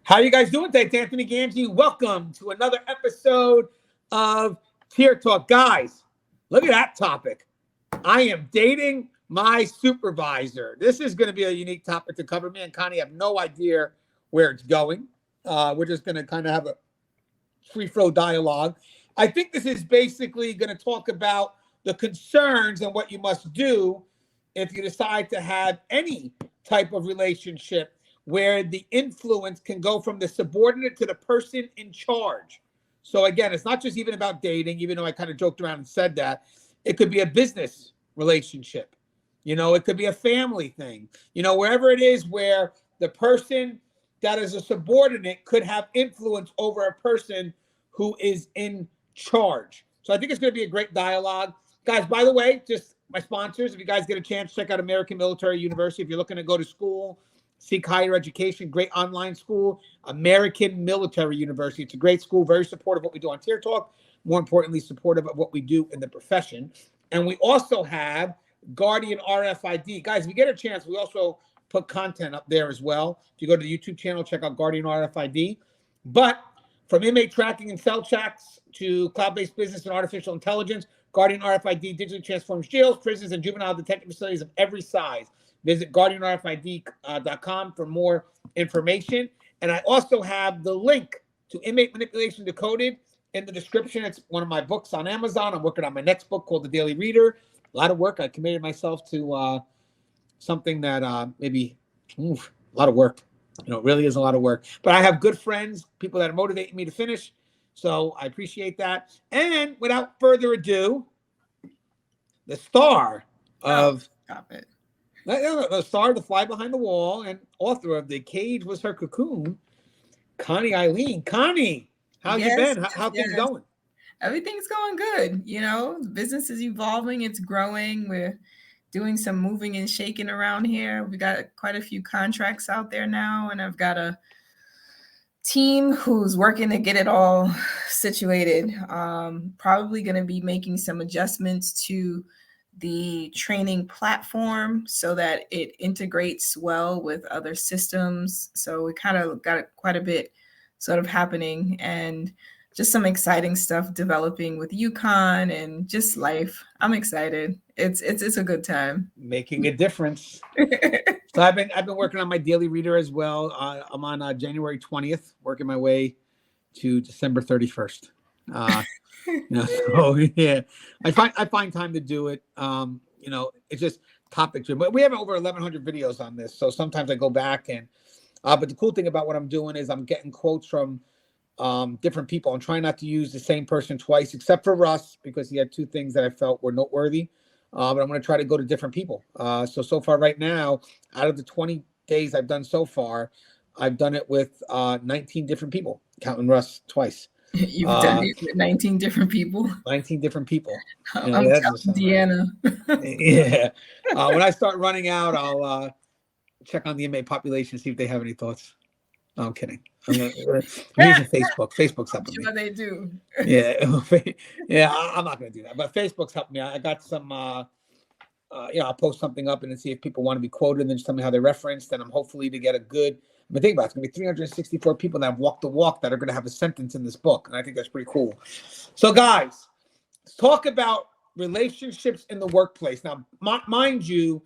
How you guys doing today? It's Anthony Gangi. Welcome to another episode of Tier Talk. Guys, look at that topic. I am dating my supervisor. This is going to be a unique topic to cover. Me and Connie have no idea where it's going. We're just going to kind of have a free flow dialogue. I think this is basically going to talk about the concerns and what you must do if you decide to have any type of relationship where the influence can go from the subordinate to the person in charge. So again, it's not just even about dating, even though I kind of joked around and said that. It could be a business relationship. It could be a family thing. Wherever it is where the person that is a subordinate could have influence over a person who is in charge. So I think it's going to be a great dialogue. Guys, by the way, just my sponsors, if you guys get a chance, check out American Military University. If you're looking to go to school, seek higher education, great online school, American Military University. It's a great school, very supportive of what we do on Tier Talk, more importantly, supportive of what we do in the profession. And we also have Guardian RFID. Guys, if you get a chance, we also put content up there as well. If you go to the YouTube channel, check out Guardian RFID. But from inmate tracking and cell checks to cloud-based business and artificial intelligence, Guardian RFID digitally transforms jails, prisons, and juvenile detention facilities of every size. Visit guardianrfid.com for more information. And I also have the link to Inmate Manipulation Decoded in the description. It's one of my books on Amazon. I'm working on my next book called The Daily Reader. A lot of work. I committed myself to something that maybe a lot of work. It really is a lot of work. But I have good friends, people that are motivating me to finish. So I appreciate that. And without further ado, the star of... Stop it. The star of The Fly Behind the Wall and author of The Cage Was Her Cocoon, Connie Alleyne. Connie, how you been? How things going? Everything's going good. The business is evolving. It's growing. We're doing some moving and shaking around here. We got quite a few contracts out there now, and I've got a team who's working to get it all situated. Probably going to be making some adjustments to the training platform so that it integrates well with other systems. So we kind of got quite a bit sort of happening, and just some exciting stuff developing with UConn and just life. I'm excited. It's a good time. Making a difference. So I've been working on my daily reader as well. I'm on January 20th, working my way to December 31st. So yeah, I find time to do it. It's just topics, but we have over 1,100 videos on this. So sometimes I go back and, but the cool thing about what I'm doing is I'm getting quotes from different people. I'm trying not to use the same person twice, except for Russ, because he had two things that I felt were noteworthy. But I'm going to try to go to different people. So far right now, out of the 20 days I've done so far, I've done it with 19 different people, counting Russ twice. You've done it with 19 different people. 19 different people. I'm telling Deanna. Yeah. When I start running out, I'll check on the inmate population, see if they have any thoughts. No, I'm kidding. I'm using Facebook. Facebook's helping me. Sure they do. Yeah, I'm not going to do that. But Facebook's helping me. I got some, I'll post something up and then see if people want to be quoted and then just tell me how they referenced. And I'm hopefully to get a good... I mean, think about it. It's going to be 364 people that have walked the walk that are going to have a sentence in this book. And I think that's pretty cool. So, guys, let's talk about relationships in the workplace. Now, mind you,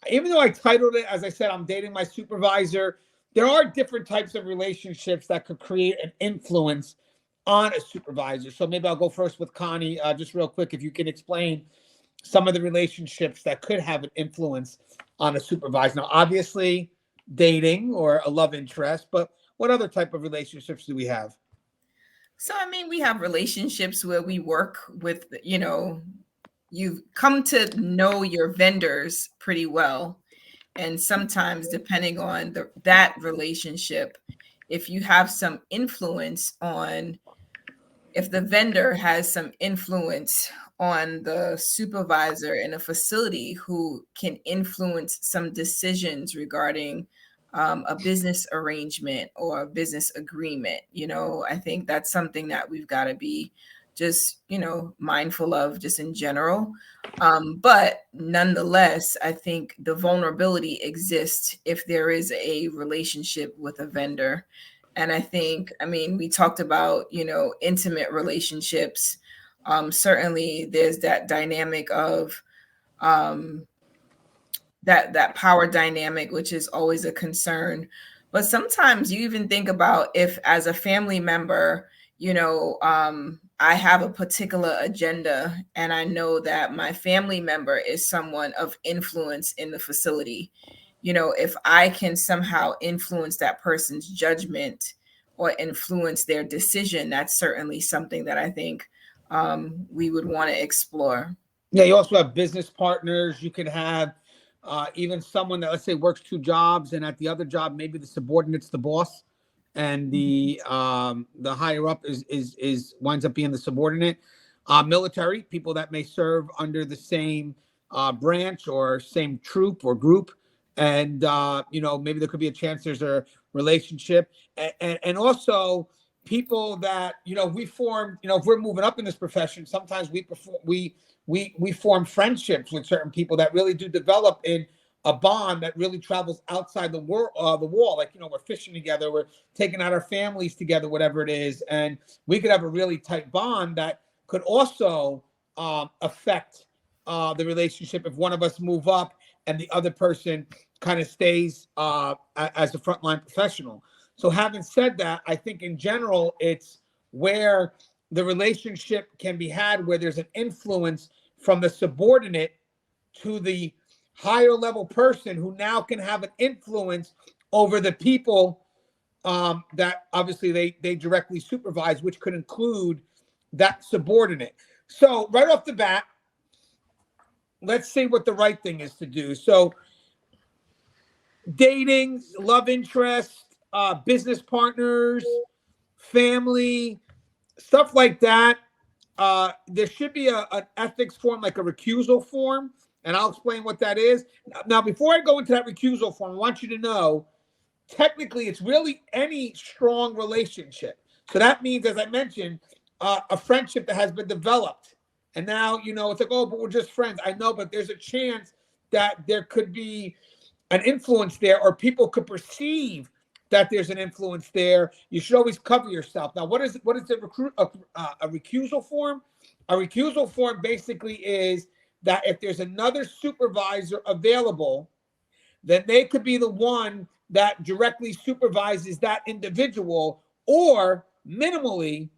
even though I titled it, as I said, I'm dating my supervisor, there are different types of relationships that could create an influence on a supervisor. So maybe I'll go first with Connie, just real quick, if you can explain some of the relationships that could have an influence on a supervisor. Now, obviously, dating or a love interest, but what other type of relationships do we have? So, we have relationships where we work with, you've come to know your vendors pretty well. And sometimes depending on that relationship, if you have some influence on, if the vendor has some influence on the supervisor in a facility who can influence some decisions regarding a business arrangement or a business agreement, I think that's something that we've got to be just, mindful of just in general. But nonetheless, I think the vulnerability exists if there is a relationship with a vendor. And I think, I mean, we talked about, intimate relationships. Certainly there's that dynamic of um, that power dynamic, which is always a concern. But sometimes you even think about if, as a family member, I have a particular agenda and I know that my family member is someone of influence in the facility. If I can somehow influence that person's judgment or influence their decision, that's certainly something that I think we would want to explore. Yeah, you also have business partners. You could have even someone that, let's say, works two jobs, and at the other job, maybe the subordinate's the boss, and the higher up is winds up being the subordinate. Military people that may serve under the same branch or same troop or group, and maybe there could be a chance there's a relationship, and also people that we form. If we're moving up in this profession, sometimes we form friendships with certain people that really do develop in a bond that really travels outside the wall. Like, we're fishing together, we're taking out our families together, whatever it is. And we could have a really tight bond that could also affect the relationship if one of us move up and the other person kind of stays as a frontline professional. So having said that, I think in general, it's where the relationship can be had where there's an influence from the subordinate to the higher level person who now can have an influence over the people that obviously they directly supervise, which could include that subordinate. So right off the bat, let's see what the right thing is to do. So dating, love interest, business partners, family, stuff like that. There should be an ethics form, like a recusal form, and I'll explain what that is. Now, before I go into that recusal form, I want you to know, technically, it's really any strong relationship. So that means, as I mentioned, a friendship that has been developed. And now, it's like, oh, but we're just friends. I know, but there's a chance that there could be an influence there, or people could perceive that there's an influence there. You should always cover yourself. Now, what is a recusal form? A recusal form basically is that if there's another supervisor available, then they could be the one that directly supervises that individual, or minimally,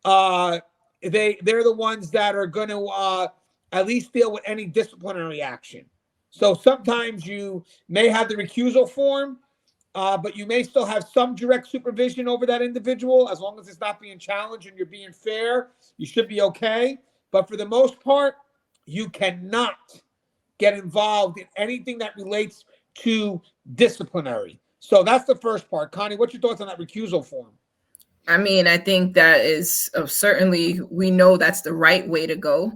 they're the ones that are going to at least deal with any disciplinary action. So sometimes you may have the recusal form, but you may still have some direct supervision over that individual. As long as it's not being challenged and you're being fair, you should be okay. But for the most part, you cannot get involved in anything that relates to disciplinary. So that's the first part. Connie, what's your thoughts on that recusal form? I mean, I think that is certainly, we know that's the right way to go.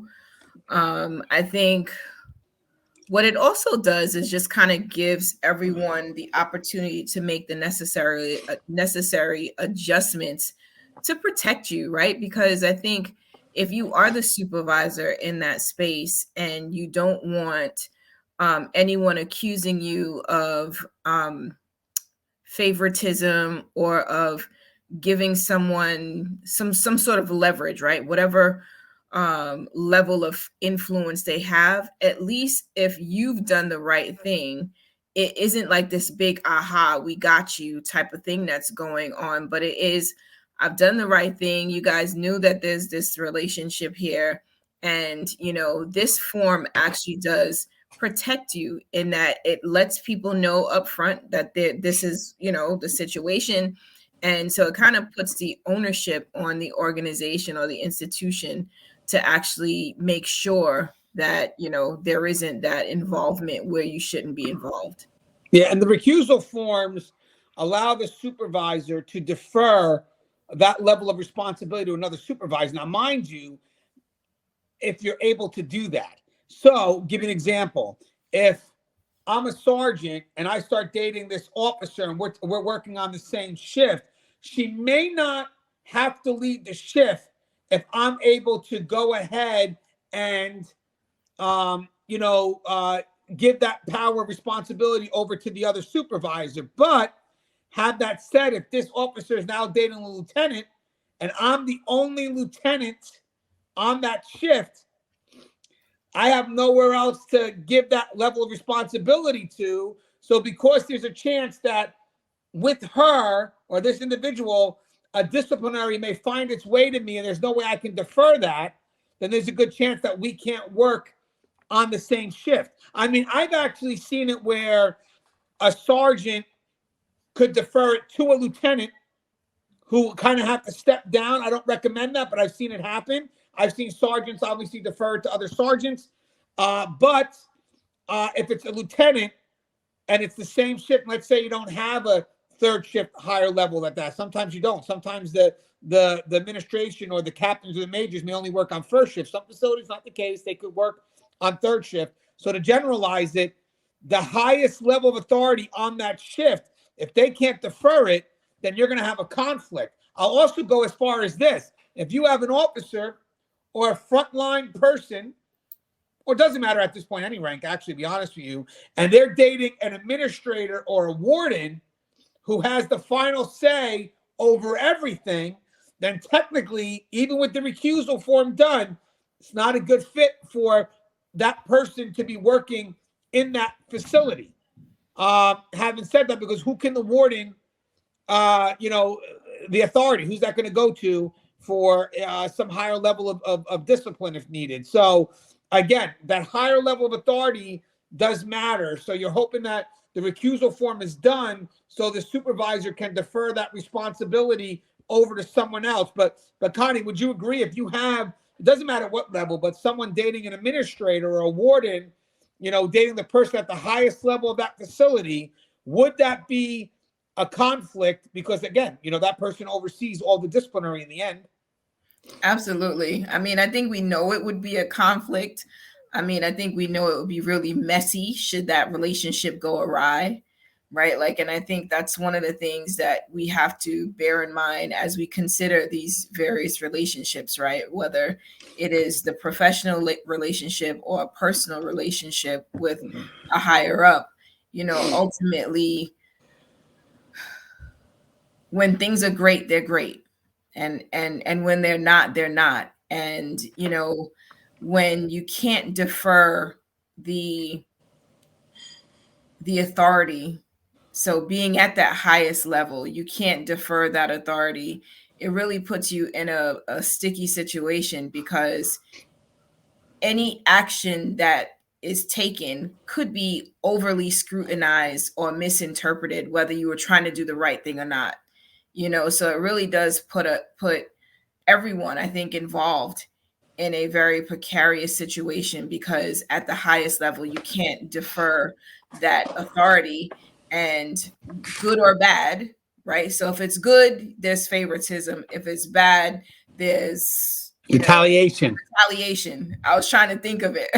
I think what it also does is just kind of gives everyone the opportunity to make the necessary adjustments to protect you, right? Because I think if you are the supervisor in that space and you don't want anyone accusing you of favoritism or of giving someone some sort of leverage, right? Whatever level of influence they have, at least if you've done the right thing, it isn't like this big aha, we got you type of thing that's going on, but it is, I've done the right thing. You guys knew that there's this relationship here. And, this form actually does protect you in that it lets people know up front that this is, the situation. And so it kind of puts the ownership on the organization or the institution to actually make sure that, there isn't that involvement where you shouldn't be involved. Yeah, and the recusal forms allow the supervisor to defer that level of responsibility to another supervisor. Now, mind you, if you're able to do that. So, give you an example. If I'm a sergeant and I start dating this officer and we're working on the same shift, she may not have to lead the shift if I'm able to go ahead and, give that power of responsibility over to the other supervisor. But have that said, if this officer is now dating a lieutenant and I'm the only lieutenant on that shift, I have nowhere else to give that level of responsibility to. So because there's a chance that with her or this individual, a disciplinary may find its way to me and there's no way I can defer that, then there's a good chance that we can't work on the same shift. I mean, I've actually seen it where a sergeant could defer it to a lieutenant who kind of have to step down. I don't recommend that, but I've seen it happen. I've seen sergeants obviously defer it to other sergeants. But if it's a lieutenant and it's the same shift, let's say you don't have a third shift higher level at that. Sometimes you don't. Sometimes the administration or the captains or the majors may only work on first shift. Some facilities, not the case. They could work on third shift. So to generalize it, the highest level of authority on that shift, if they can't defer it, then you're going to have a conflict. I'll also go as far as this. If you have an officer or a frontline person, or it doesn't matter at this point, any rank, actually, to be honest with you, and they're dating an administrator or a warden who has the final say over everything, then technically, even with the recusal form done, it's not a good fit for that person to be working in that facility. Having said that, because who can the warden, the authority, who's that going to go to for some higher level of discipline if needed? So again, that higher level of authority does matter. So you're hoping that the recusal form is done so the supervisor can defer that responsibility over to someone else. But Connie, would you agree if you have, it doesn't matter what level, but someone dating an administrator or a warden, dating the person at the highest level of that facility, would that be a conflict? Because again, that person oversees all the disciplinary in the end. Absolutely. I mean, I think we know it would be a conflict. I mean, I think we know it would be really messy should that relationship go awry, right? And I think that's one of the things that we have to bear in mind as we consider these various relationships, right? Whether it is the professional relationship or a personal relationship with a higher up, ultimately, when things are great, they're great. And when they're not, they're not. And, when you can't defer the authority, so being at that highest level, you can't defer that authority. It really puts you in a sticky situation, because any action that is taken could be overly scrutinized or misinterpreted, whether you were trying to do the right thing or not. So it really does put everyone, I think, involved in a very precarious situation, because at the highest level, you can't defer that authority, and good or bad, right? So if it's good, there's favoritism. If it's bad, there's retaliation. I was trying to think of it.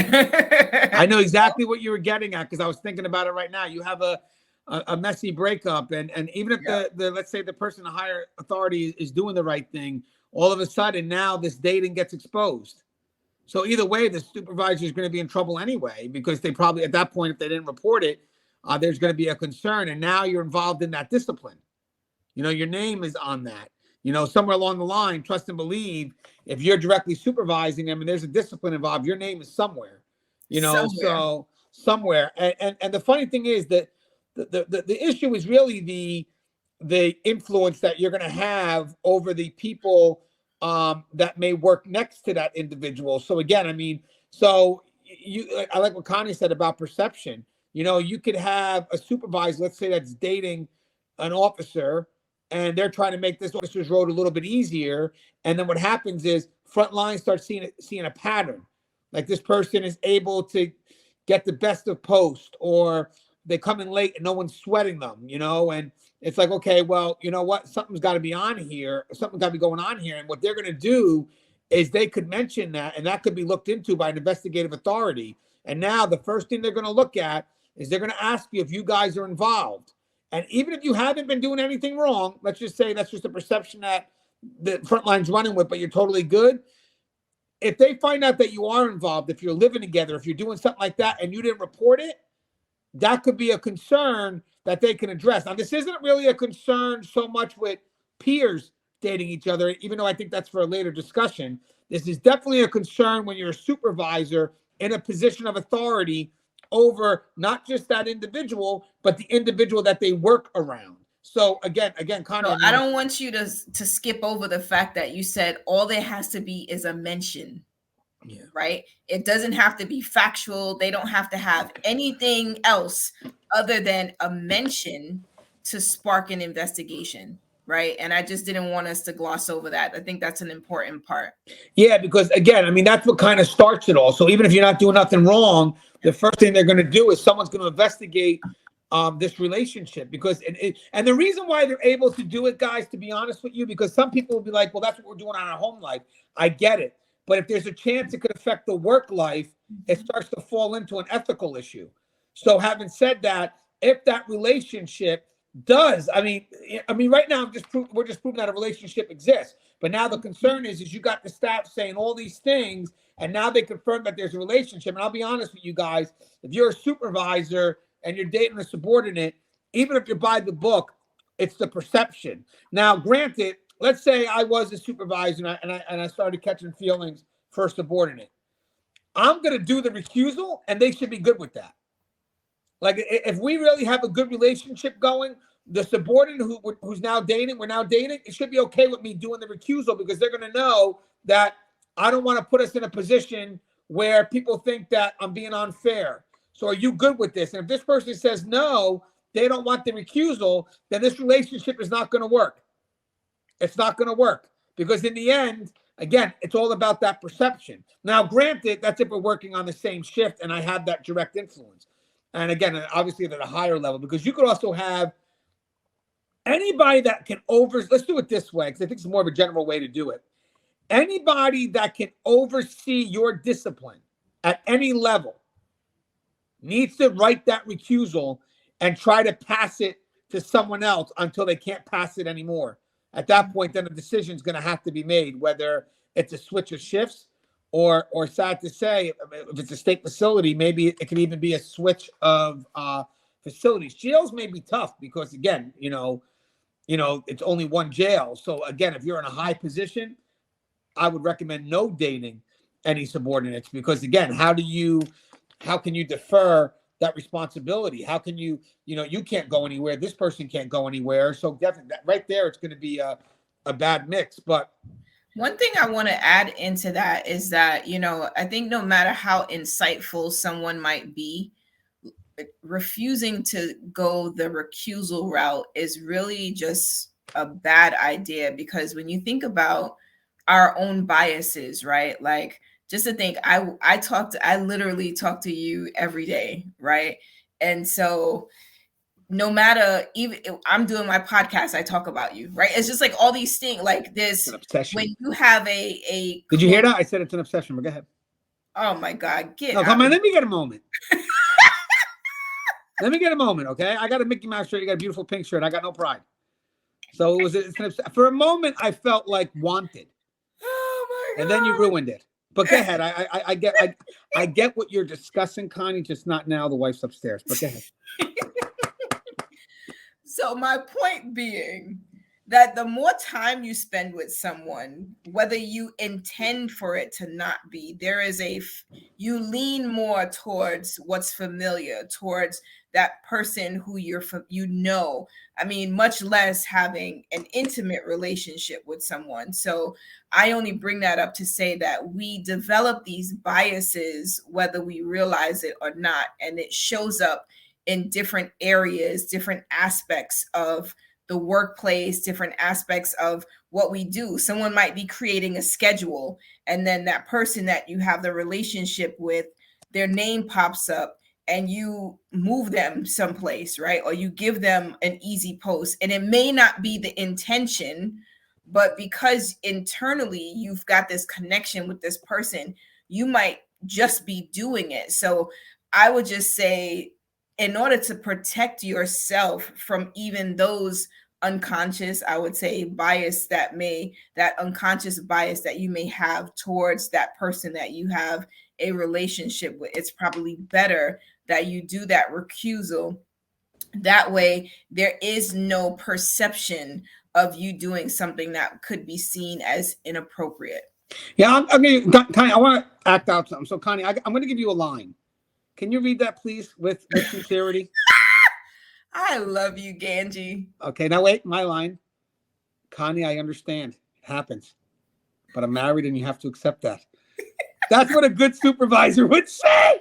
I know exactly what you were getting at, because I was thinking about it right now. You have a messy breakup, and even if the let's say the person in higher authority is doing the right thing, all of a sudden now this dating gets exposed. So either way, the supervisor is going to be in trouble anyway, because they probably at that point, if they didn't report it, there's going to be a concern, and now you're involved in that discipline. Your name is on that. Somewhere along the line, trust and believe, if you're directly supervising them and there's a discipline involved, your name is somewhere. So somewhere. And the funny thing is that the issue is really the influence that you're going to have over the people that may work next to that individual. So again, I mean, I like what Connie said about perception. You could have a supervisor, let's say, that's dating an officer, and they're trying to make this officer's road a little bit easier. And then what happens is front lines start seeing a pattern. Like this person is able to get the best of post, or they come in late and no one's sweating them, and it's like, okay, well, you know what? Something's got to be on here. Something's got to be going on here. And what they're going to do is they could mention that, and that could be looked into by an investigative authority. And now the first thing they're going to look at is they're going to ask you if you guys are involved. And even if you haven't been doing anything wrong, let's just say that's just a perception that the front line's running with, but you're totally good. If they find out that you are involved, if you're living together, if you're doing something like that and you didn't report it, that could be a concern that they can address. Now, this isn't really a concern so much with peers dating each other, even though I think that's for a later discussion. This is definitely a concern when you're a supervisor in a position of authority over not just that individual, but the individual that they work around. So again, Connie, So I don't want you to skip over the fact that you said all there has to be is a mention. Yeah. Right? It doesn't have to be factual. They don't have to have anything else other than a mention to spark an investigation. Right. And I just didn't want us to gloss over that. I think that's an important part. Yeah, because again, I mean, that's what kind of starts it all. So even if you're not doing nothing wrong, the first thing they're going to do is someone's going to investigate this relationship, because and the reason why they're able to do it, guys, to be honest with you, because some people will be like, well, that's what we're doing on our home life. I get it. But if there's a chance it could affect the work life, it starts to fall into an ethical issue. So having said that, if that relationship does, I mean, right now we're just proving that a relationship exists. But now the concern is you got the staff saying all these things, and now they confirm that there's a relationship. And I'll be honest with you guys, if you're a supervisor and you're dating a subordinate, even if you're by the book, it's the perception. Now, granted, let's say I was a supervisor and I started catching feelings for a subordinate. I'm going to do the recusal, and they should be good with that. Like, if we really have a good relationship going, the subordinate who's now dating, we're now dating, it should be okay with me doing the recusal, because they're going to know that I don't want to put us in a position where people think that I'm being unfair. So are you good with this? And if this person says no, they don't want the recusal, then this relationship is not going to work. It's not going to work, because in the end, again, it's all about that perception. Now, granted, that's if we're working on the same shift and I have that direct influence. And again, obviously at a higher level, because you could also have anybody that can let's do it this way, because I think it's more of a general way to do it. Anybody that can oversee your discipline at any level needs to write that recusal and try to pass it to someone else until they can't pass it anymore. At that point, then a decision is going to have to be made, whether it's a switch of shifts or sad to say, if it's a state facility, maybe it could even be a switch of facilities. Jails may be tough because, again, it's only one jail. So again, if you're in a high position, I would recommend no dating any subordinates, because again, how can you defer that responsibility? How can you can't go anywhere. This person can't go anywhere. So definitely that right there, it's going to be a bad mix. But one thing I want to add into that is that, I think no matter how insightful someone might be, refusing to go the recusal route is really just a bad idea, because when you think about our own biases, right? Like, just to think, I literally talk to you every day, right? And so no matter, even I'm doing my podcast, I talk about you, right? It's just like all these things, like this, an obsession. When you have a Did you hear that? I said it's an obsession, but go ahead. Oh my God. Come on, let me get a moment. Let me get a moment, okay? I got a Mickey Mouse shirt. You got a beautiful pink shirt. I got no pride. So for a moment, I felt like wanted. Oh my God. And then you ruined it. But go ahead. I get what you're discussing, Connie, just not now. The wife's upstairs. But go ahead. So my point being that the more time you spend with someone, whether you intend for it to not be, you lean more towards what's familiar, towards that person who I mean, much less having an intimate relationship with someone. So I only bring that up to say that we develop these biases, whether we realize it or not, and it shows up in different areas, different aspects of the workplace, different aspects of what we do. Someone might be creating a schedule, and then that person that you have the relationship with, their name pops up, and you move them someplace, right? Or you give them an easy post, and it may not be the intention, but because internally you've got this connection with this person, you might just be doing it. So I would just say, in order to protect yourself from even those unconscious, I would say, that unconscious bias that you may have towards that person that you have a relationship with, it's probably better that you do that recusal That way, there is no perception of you doing something that could be seen as inappropriate. Yeah, I mean, Connie, I want to act out something. So, Connie, I'm going to give you a line. Can you read that, please, with sincerity? I love you, Gangi. Okay, now wait, my line. Connie, I understand. It happens. But I'm married and you have to accept that. That's what a good supervisor would say.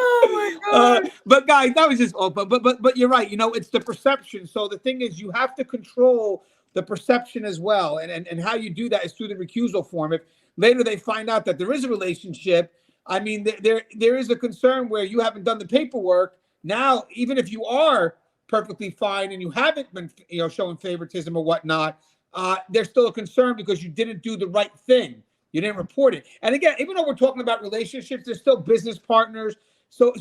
Oh my God. But guys, that was just open. But you're right. You know, it's the perception. So the thing is, you have to control the perception as well. And how you do that is through the recusal form. If later they find out that there is a relationship, I mean, there is a concern where you haven't done the paperwork. Now, even if you are perfectly fine and you haven't been, showing favoritism or whatnot, there's still a concern because you didn't do the right thing. You didn't report it. And again, even though we're talking about relationships, there's still business partners. So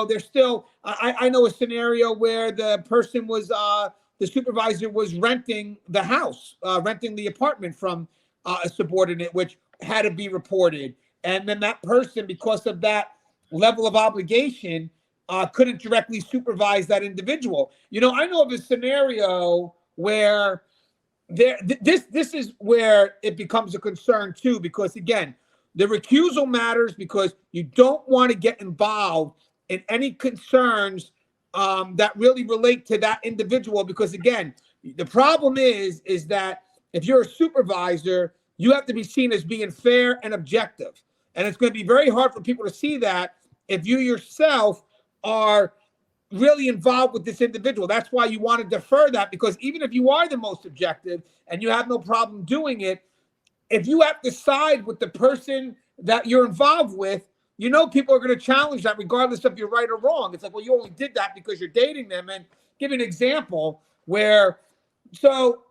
there's still. I know a scenario where the person was the supervisor was renting the house, renting the apartment from a subordinate, which had to be reported. And then that person, because of that level of obligation, couldn't directly supervise that individual. I know of a scenario where this is where it becomes a concern too, because again, the recusal matters because you don't want to get involved in any concerns that really relate to that individual. Because again, the problem is that if you're a supervisor, you have to be seen as being fair and objective, and it's going to be very hard for people to see that if you yourself are really involved with this individual. That's why you want to defer that, because even if you are the most objective and you have no problem doing it, if you have to side with the person that you're involved with, people are going to challenge that regardless if you're right or wrong. It's like, well, you only did that because you're dating them. And give an example where, so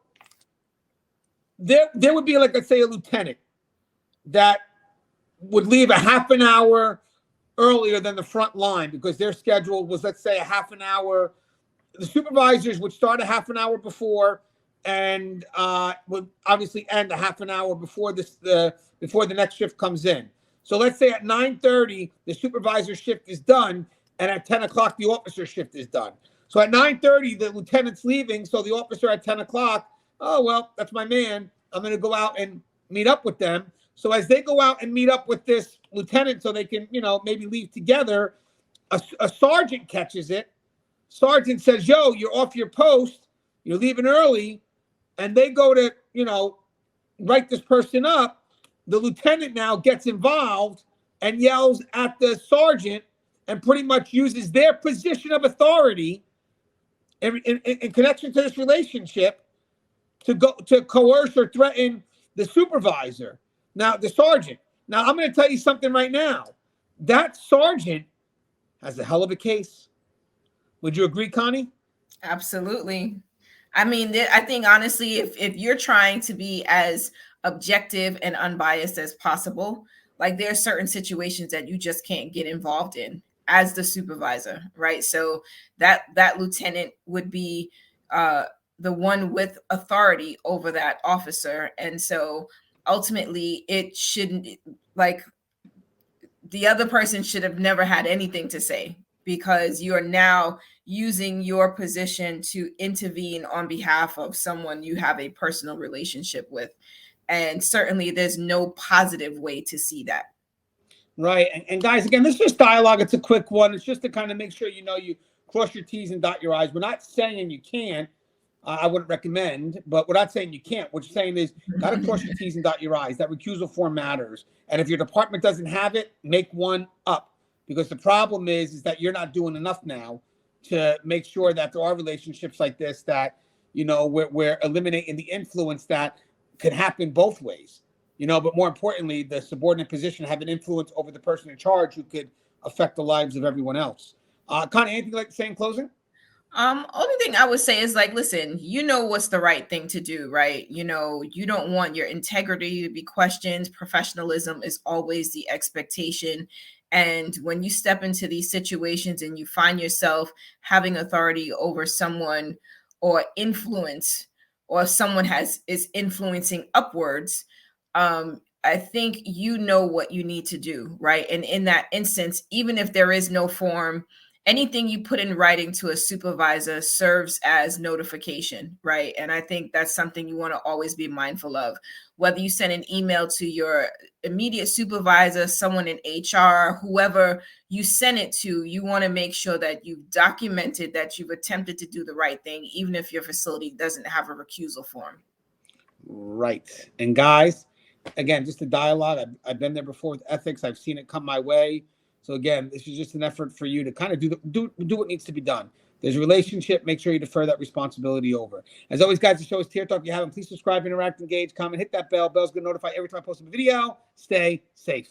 there would be, like, let's say, a lieutenant that would leave a half an hour earlier than the front line because their schedule was, let's say, a half an hour. The supervisors would start a half an hour before and would obviously end a half an hour before before the next shift comes in. So let's say at 9:30 the supervisor shift is done, and at 10 o'clock the officer shift is done. So at 9:30 the lieutenant's leaving, so the officer at 10 o'clock, oh well, that's my man. I'm going to go out and meet up with them. So as they go out and meet up with this lieutenant, so they can maybe leave together, a sergeant catches it. Sergeant says, "Yo, you're off your post. You're leaving early." And they go to, write this person up. The lieutenant now gets involved and yells at the sergeant and pretty much uses their position of authority in connection to this relationship to coerce or threaten the supervisor. Now, the sergeant. Now, I'm going to tell you something right now. That sergeant has a hell of a case. Would you agree, Connie? Absolutely. I mean, I think honestly, if you're trying to be as objective and unbiased as possible, like there are certain situations that you just can't get involved in as the supervisor, right? So that lieutenant would be the one with authority over that officer, and so ultimately, it shouldn't, like, the other person should have never had anything to say, because you are now using your position to intervene on behalf of someone you have a personal relationship with. And certainly there's no positive way to see that. Right. And guys, again, this is just dialogue. It's a quick one. It's just to kind of make sure you cross your T's and dot your I's. We're not saying you can't. I wouldn't recommend, but we're not saying you can't. What you're saying is got to cross your T's and dot your I's. That recusal form matters. And if your department doesn't have it, make one up. Because the problem is that you're not doing enough now to make sure that there are relationships like this that, we're eliminating the influence that could happen both ways. But more importantly, the subordinate position have an influence over the person in charge who could affect the lives of everyone else. Connie, anything you'd like to say in closing? Only thing I would say is, like, listen, what's the right thing to do, right? You don't want your integrity to be questioned. Professionalism is always the expectation. And when you step into these situations and you find yourself having authority over someone or influence, or someone is influencing upwards, I think you know what you need to do, right? And in that instance, even if there is no form, anything you put in writing to a supervisor serves as notification, right? And I think that's something you want to always be mindful of. Whether you send an email to your immediate supervisor, someone in HR, whoever you send it to, you want to make sure that you've documented that you've attempted to do the right thing, even if your facility doesn't have a recusal form. Right. And guys, again, just a dialogue. I've been there before with ethics. I've seen it come my way. So again, this is just an effort for you to kind of do what needs to be done. There's a relationship. Make sure you defer that responsibility over. As always, guys, the show is Tier Talk. If you haven't, please subscribe, interact, engage, comment, hit that bell. Bell's going to notify every time I post a video. Stay safe.